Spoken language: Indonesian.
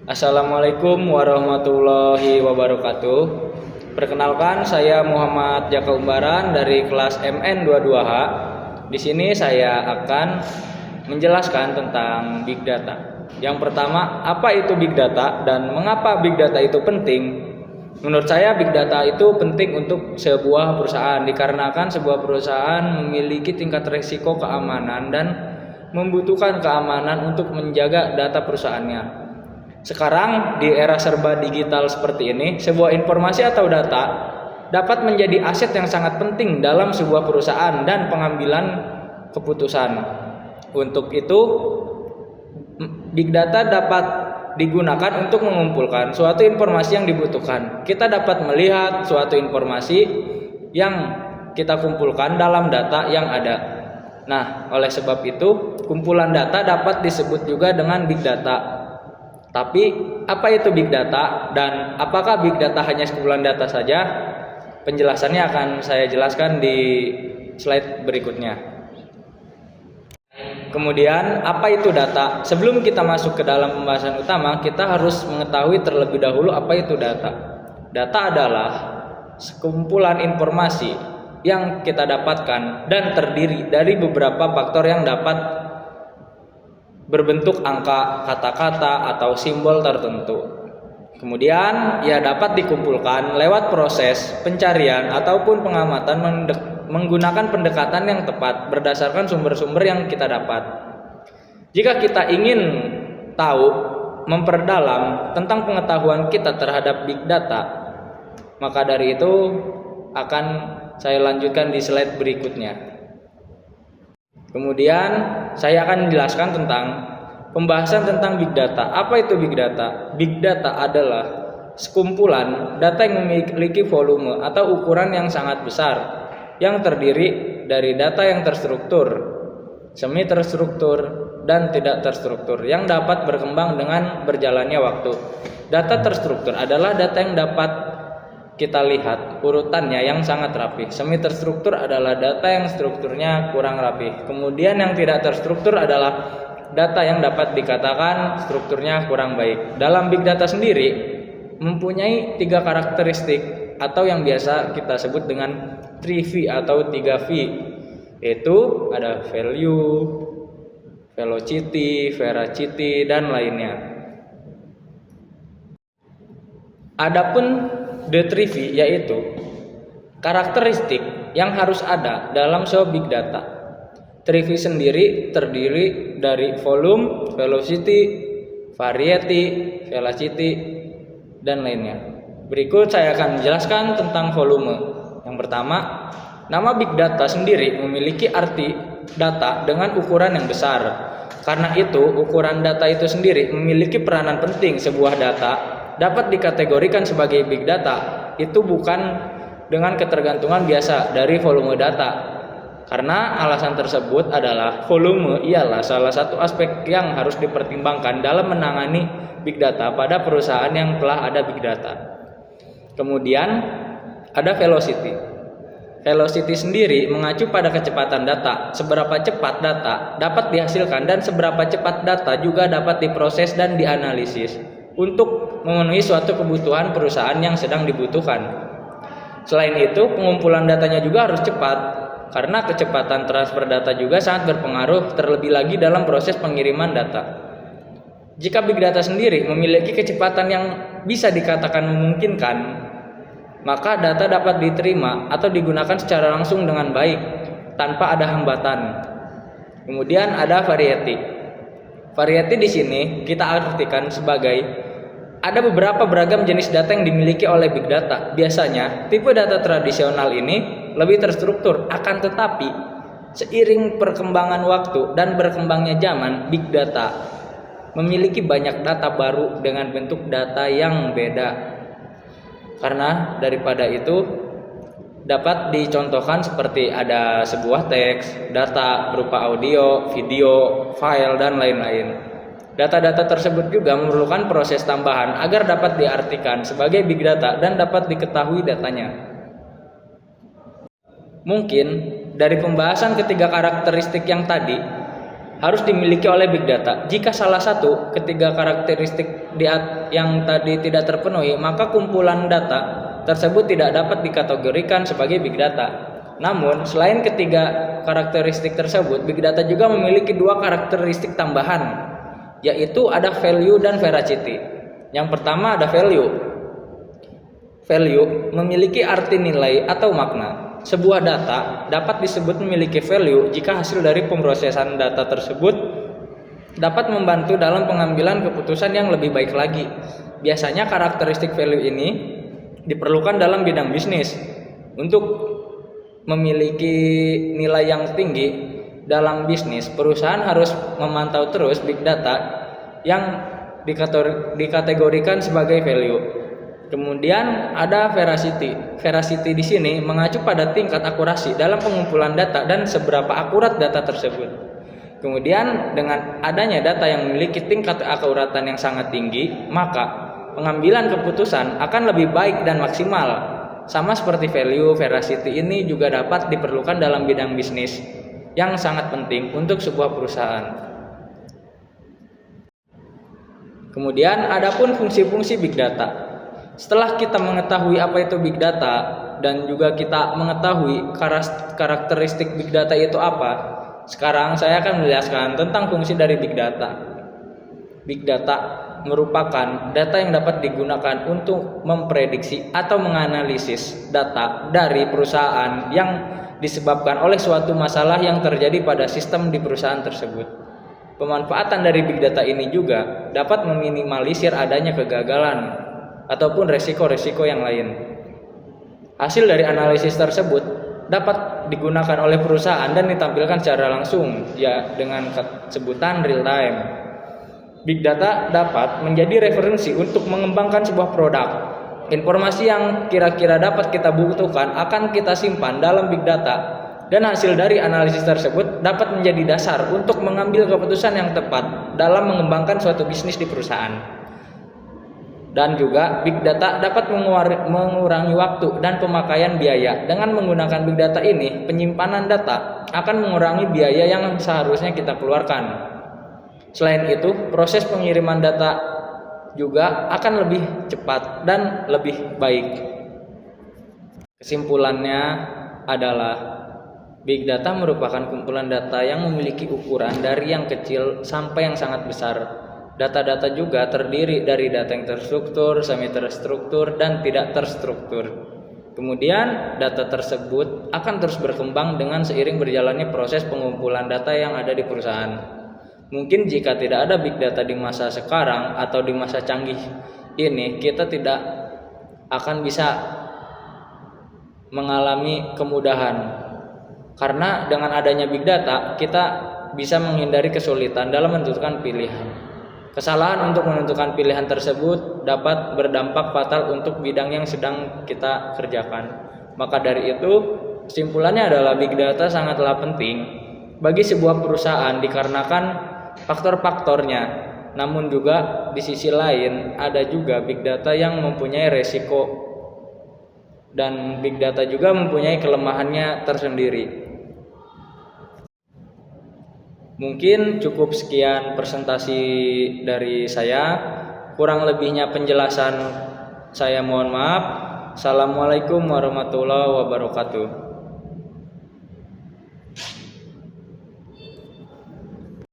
Assalamualaikum warahmatullahi wabarakatuh. Perkenalkan, saya Muhammad Jaka Umbaran dari kelas MN22H. Di sini saya akan menjelaskan tentang Big Data. Yang pertama, apa itu Big Data dan mengapa Big Data itu penting? Menurut saya Big Data itu penting untuk sebuah perusahaan dikarenakan sebuah perusahaan memiliki tingkat risiko keamanan dan membutuhkan keamanan untuk menjaga data perusahaannya. Sekarang di era serba digital seperti ini, sebuah informasi atau data dapat menjadi aset yang sangat penting dalam sebuah perusahaan dan pengambilan keputusan. Untuk itu, Big Data dapat digunakan untuk mengumpulkan suatu informasi yang dibutuhkan. Kita dapat melihat suatu informasi yang kita kumpulkan dalam data yang ada. Nah, oleh sebab itu, kumpulan data dapat disebut juga dengan Big Data. Tapi apa itu Big Data dan apakah Big Data hanya sekumpulan data saja? Penjelasannya akan saya jelaskan di slide berikutnya. Kemudian apa itu data? Sebelum kita masuk ke dalam pembahasan utama, kita harus mengetahui terlebih dahulu apa itu data. Data adalah sekumpulan informasi yang kita dapatkan dan terdiri dari beberapa faktor yang dapat berbentuk angka, kata-kata, atau simbol tertentu. Kemudian ia dapat dikumpulkan lewat proses pencarian ataupun pengamatan menggunakan pendekatan yang tepat berdasarkan sumber-sumber yang kita dapat. Jika kita ingin tahu, memperdalam tentang pengetahuan kita terhadap Big Data, maka dari itu akan saya lanjutkan di slide berikutnya. Kemudian saya akan menjelaskan tentang pembahasan tentang Big Data. Apa itu Big Data? Big Data adalah sekumpulan data yang memiliki volume atau ukuran yang sangat besar yang terdiri dari data yang terstruktur, semi terstruktur, dan tidak terstruktur yang dapat berkembang dengan berjalannya waktu. Data terstruktur adalah data yang dapat kita lihat urutannya yang sangat rapi. Semi terstruktur adalah data yang strukturnya kurang rapi. Kemudian yang tidak terstruktur adalah data yang dapat dikatakan strukturnya kurang baik. Dalam Big Data sendiri mempunyai 3 karakteristik atau yang biasa kita sebut dengan 3V atau 3V, yaitu ada value, velocity, veracity, dan lainnya. Adapun the 3V yaitu karakteristik yang harus ada dalam sebuah Big Data. 3V sendiri terdiri dari volume, velocity, variety, velocity, dan lainnya. Berikut saya akan menjelaskan tentang volume. Yang pertama, nama Big Data sendiri memiliki arti data dengan ukuran yang besar. Karena itu, ukuran data itu sendiri memiliki peranan penting. Sebuah data dapat dikategorikan sebagai Big Data itu bukan dengan ketergantungan biasa dari volume data. Karena alasan tersebut adalah volume ialah salah satu aspek yang harus dipertimbangkan dalam menangani Big Data pada perusahaan yang telah ada Big Data. Kemudian ada velocity. Velocity sendiri mengacu pada kecepatan data. Seberapa cepat data dapat dihasilkan dan seberapa cepat data juga dapat diproses dan dianalisis untuk memenuhi suatu kebutuhan perusahaan yang sedang dibutuhkan. Selain itu, pengumpulan datanya juga harus cepat, karena kecepatan transfer data juga sangat berpengaruh terlebih lagi dalam proses pengiriman data. Jika Big Data sendiri memiliki kecepatan yang bisa dikatakan memungkinkan, maka data dapat diterima atau digunakan secara langsung dengan baik, tanpa ada hambatan. Kemudian ada variety. Variety di sini kita artikan sebagai ada beberapa beragam jenis data yang dimiliki oleh Big Data. Biasanya, tipe data tradisional ini lebih terstruktur. Akan tetapi, seiring perkembangan waktu dan berkembangnya zaman, Big Data memiliki banyak data baru dengan bentuk data yang beda. Karena daripada itu, dapat dicontohkan seperti ada sebuah teks, data berupa audio, video, file, dan lain-lain. Data-data tersebut juga memerlukan proses tambahan agar dapat diartikan sebagai Big Data dan dapat diketahui datanya. Mungkin dari pembahasan ketiga karakteristik yang tadi, harus dimiliki oleh big data. Jika salah satu ketiga karakteristik yang tadi tidak terpenuhi, maka kumpulan data tersebut tidak dapat dikategorikan sebagai big data. Namun, selain ketiga karakteristik tersebut, big data juga memiliki dua karakteristik tambahan, yaitu ada value dan veracity. Yang pertama ada value. Value memiliki arti nilai atau makna. Sebuah data dapat disebut memiliki value jika hasil dari pemrosesan data tersebut dapat membantu dalam pengambilan keputusan yang lebih baik lagi. Biasanya karakteristik value ini diperlukan dalam bidang bisnis. Untuk memiliki nilai yang tinggi dalam bisnis, perusahaan harus memantau terus big data yang dikategorikan sebagai value. Kemudian ada veracity. Veracity di sini mengacu pada tingkat akurasi dalam pengumpulan data dan seberapa akurat data tersebut. Kemudian dengan adanya data yang memiliki tingkat keakuratan yang sangat tinggi, maka pengambilan keputusan akan lebih baik dan maksimal. Sama seperti value, veracity ini juga dapat diperlukan dalam bidang bisnis yang sangat penting untuk sebuah perusahaan. Kemudian adapun fungsi-fungsi big data. Setelah kita mengetahui apa itu big data dan juga kita mengetahui karakteristik big data itu apa, sekarang saya akan menjelaskan tentang fungsi dari big data. Big data merupakan data yang dapat digunakan untuk memprediksi atau menganalisis data dari perusahaan yang disebabkan oleh suatu masalah yang terjadi pada sistem di perusahaan tersebut. Pemanfaatan dari big data ini juga dapat meminimalisir adanya kegagalan ataupun resiko-resiko yang lain. Hasil dari analisis tersebut dapat digunakan oleh perusahaan dan ditampilkan secara langsung, ya dengan sebutan real time. Big data dapat menjadi referensi untuk mengembangkan sebuah produk. Informasi yang kira-kira dapat kita butuhkan akan kita simpan dalam big data, dan hasil dari analisis tersebut dapat menjadi dasar untuk mengambil keputusan yang tepat dalam mengembangkan suatu bisnis di perusahaan. Dan juga big data dapat mengurangi waktu dan pemakaian biaya. Dengan menggunakan big data ini, penyimpanan data akan mengurangi biaya yang seharusnya kita keluarkan. Selain itu, proses pengiriman data juga akan lebih cepat dan lebih baik. Kesimpulannya adalah big data merupakan kumpulan data yang memiliki ukuran dari yang kecil sampai yang sangat besar. Data-data juga terdiri dari data yang terstruktur, semi terstruktur, dan tidak terstruktur. Kemudian data tersebut akan terus berkembang dengan seiring berjalannya proses pengumpulan data yang ada di perusahaan. Mungkin jika tidak ada big data di masa sekarang atau di masa canggih ini, kita tidak akan bisa mengalami kemudahan. Karena dengan adanya big data, kita bisa menghindari kesulitan dalam menentukan pilihan. Kesalahan untuk menentukan pilihan tersebut dapat berdampak fatal untuk bidang yang sedang kita kerjakan. Maka dari itu, kesimpulannya adalah big data sangatlah penting bagi sebuah perusahaan dikarenakan faktor-faktornya. Namun juga di sisi lain ada juga big data yang mempunyai resiko, dan big data juga mempunyai kelemahannya tersendiri. Mungkin cukup sekian presentasi dari saya. Kurang lebihnya penjelasan saya mohon maaf. Assalamualaikum warahmatullahi wabarakatuh.